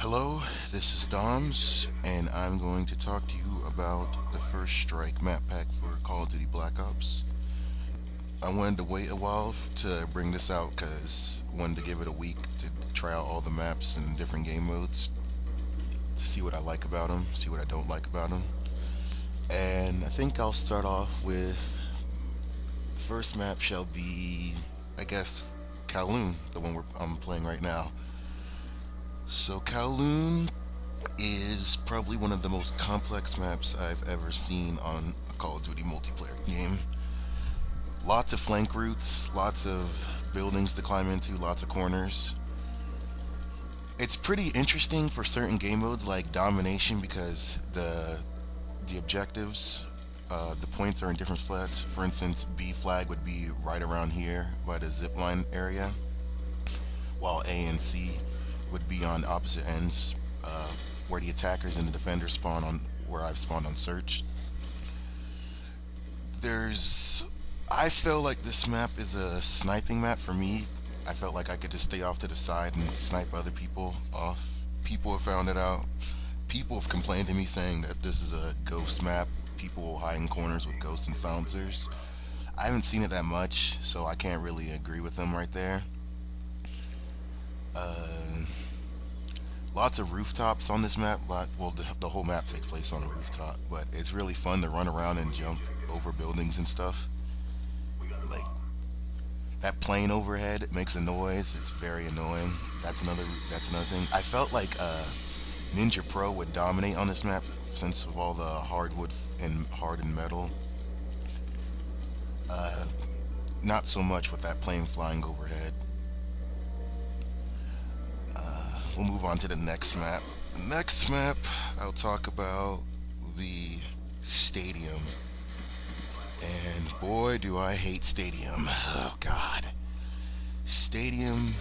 Hello, this is Doms, and I'm going to talk to you about the First Strike map pack for Call of Duty Black Ops. I wanted to wait a while to bring this out because I wanted to give it a week to try out all the maps and different game modes to see what I like about them, see what I don't like about them. And I think I'll start off with the first map shall be, I guess, Kowloon, the one I'm playing right now. So Kowloon is probably one of the most complex maps I've ever seen on a Call of Duty multiplayer game. Lots of flank routes, lots of buildings to climb into, lots of corners. It's pretty interesting for certain game modes like domination because the objectives, the points are in different spots. For instance, B flag would be right around here by the zipline area, while A and C would be on opposite ends, where the attackers and the defenders spawn on where I've spawned on search. There's I feel like this map is a sniping map for me. I felt like I could just stay off to the side and snipe other people off. People have found it out. People have complained to me saying that this is a ghost map. People will hide in corners with ghosts and silencers. I haven't seen it that much, so I can't really agree with them right there. Uh, Lots of rooftops on this map. Well, the whole map takes place on a rooftop, but it's really fun to run around and jump over buildings and stuff. Like that plane overhead, it makes a noise. It's very annoying. That's another thing. I felt like Ninja Pro would dominate on this map since of all the hardwood and hardened metal. Uh, Not so much with that plane flying overhead. We'll move on to the next map. The next map, I'll talk about the stadium. And boy, do I hate stadium. Oh, God. Stadium,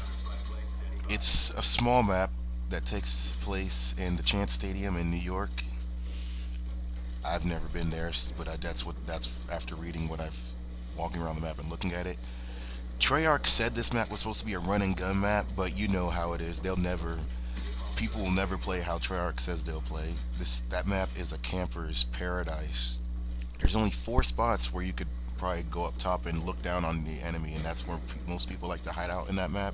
it's a small map that takes place in the Chance Stadium in New York. I've never been there, but that's after reading what I've walking around the map and looking at it. Treyarch said this map was supposed to be a run and gun map, but you know how it is. People will never play how Treyarch says they'll play. That map is a camper's paradise. There's only 4 spots where you could probably go up top and look down on the enemy, and that's where most people like to hide out in that map.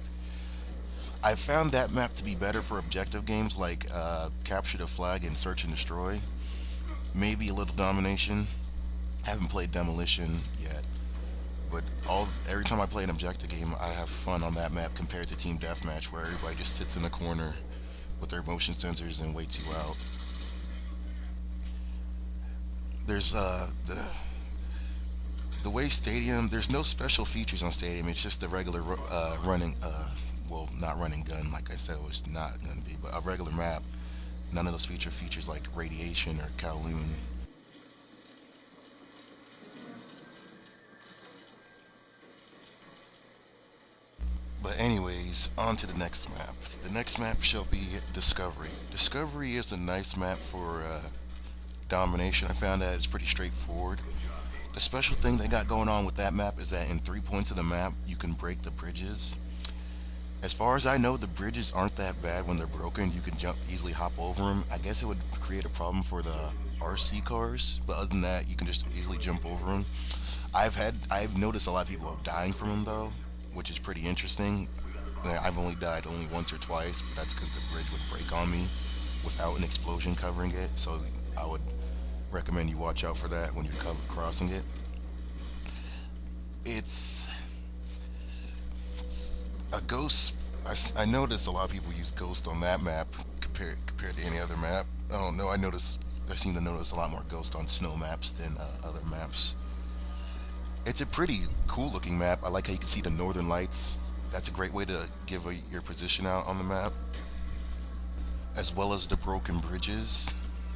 I found that map to be better for objective games like Capture the Flag and Search and Destroy. Maybe a little domination. Haven't played Demolition yet. But every time I play an objective game, I have fun on that map compared to Team Deathmatch, where everybody just sits in the corner with their motion sensors and waits you out. There's the way Stadium. There's no special features on Stadium. It's just a regular running. Well, not running gun, like I said, it was not going to be, but a regular map. None of those features like Radiation or Kowloon. But anyways, on to the next map. The next map shall be Discovery. Discovery is a nice map for domination. I found that it's pretty straightforward. The special thing they got going on with that map is that in 3 points of the map, you can break the bridges. As far as I know, the bridges aren't that bad when they're broken. You can easily hop over them. I guess it would create a problem for the RC cars, but other than that, you can just easily jump over them. I've noticed a lot of people dying from them though, which is pretty interesting. I've only died only once or twice, but that's because the bridge would break on me without an explosion covering it. So I would recommend you watch out for that when you're crossing it. It's a ghost. I noticed a lot of people use ghost on that map compared to any other map. I don't know. I seem to notice a lot more ghost on snow maps than other maps. It's a pretty cool looking map. I like how you can see the northern lights. That's a great way to give your position out on the map, as well as the broken bridges.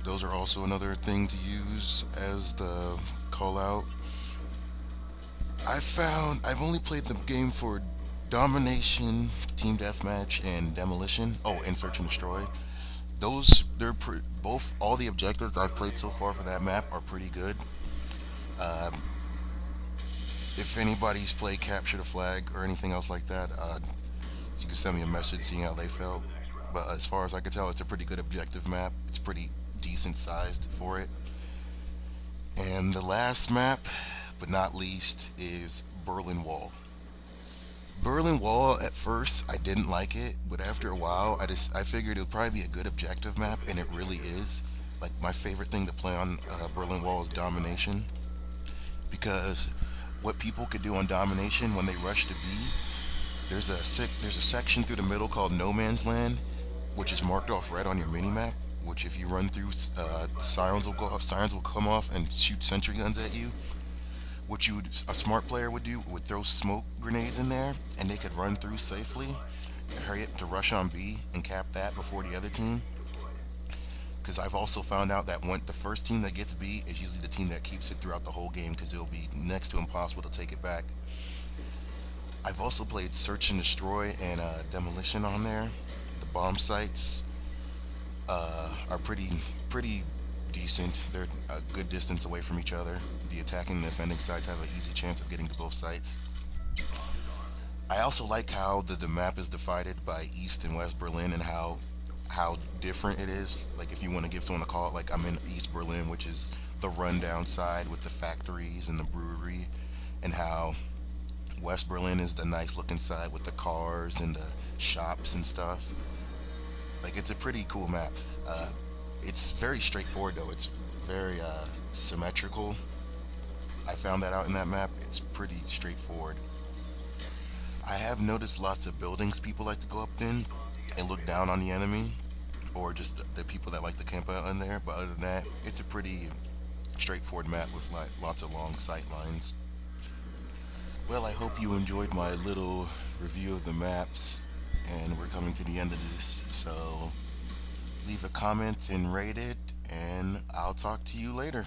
Those are also another thing to use as the call out. I've only played the game for domination, team deathmatch, and demolition. Oh, and search and destroy. Both all the objectives I've played so far for that map are pretty good. Uh, if anybody's played Capture the Flag or anything else like that, you can send me a message seeing how they felt. but as far as I can tell, it's a pretty good objective map. It's pretty decent sized for it. And the last map, but not least, is Berlin Wall. Berlin Wall, at first I didn't like it, but after a while I figured it would probably be a good objective map, and it really is. Like, my favorite thing to play on Berlin Wall is domination, because what people could do on domination when they rush to B, there's a section through the middle called No Man's Land, which is marked off red on your mini map. Which, if you run through, sirens will go off. Sirens will come off and shoot sentry guns at you. What a smart player would do would throw smoke grenades in there, and they could run through safely to hurry up to rush on B and cap that before the other team. Because I've also found out that the first team that gets B is usually the team that keeps it throughout the whole game, because it'll be next to impossible to take it back. I've also played Search and Destroy and Demolition on there. The bomb sites are pretty decent. They're a good distance away from each other. The attacking and defending sides have an easy chance of getting to both sites. I also like how the map is divided by East and West Berlin, and how different it is. Like, if you want to give someone a call, like, I'm in East Berlin, which is the rundown side with the factories and the brewery, and how West Berlin is the nice looking side with the cars and the shops and stuff. Like, it's a pretty cool map. It's very straightforward though. It's very symmetrical. I found that out in that map. It's pretty straightforward. I have noticed lots of buildings people like to go up in and look down on the enemy, or just the people that like to camp out in there. But other than that, it's a pretty straightforward map with lots of long sight lines. Well, I hope you enjoyed my little review of the maps, and we're coming to the end of this, so leave a comment and rate it, and I'll talk to you later.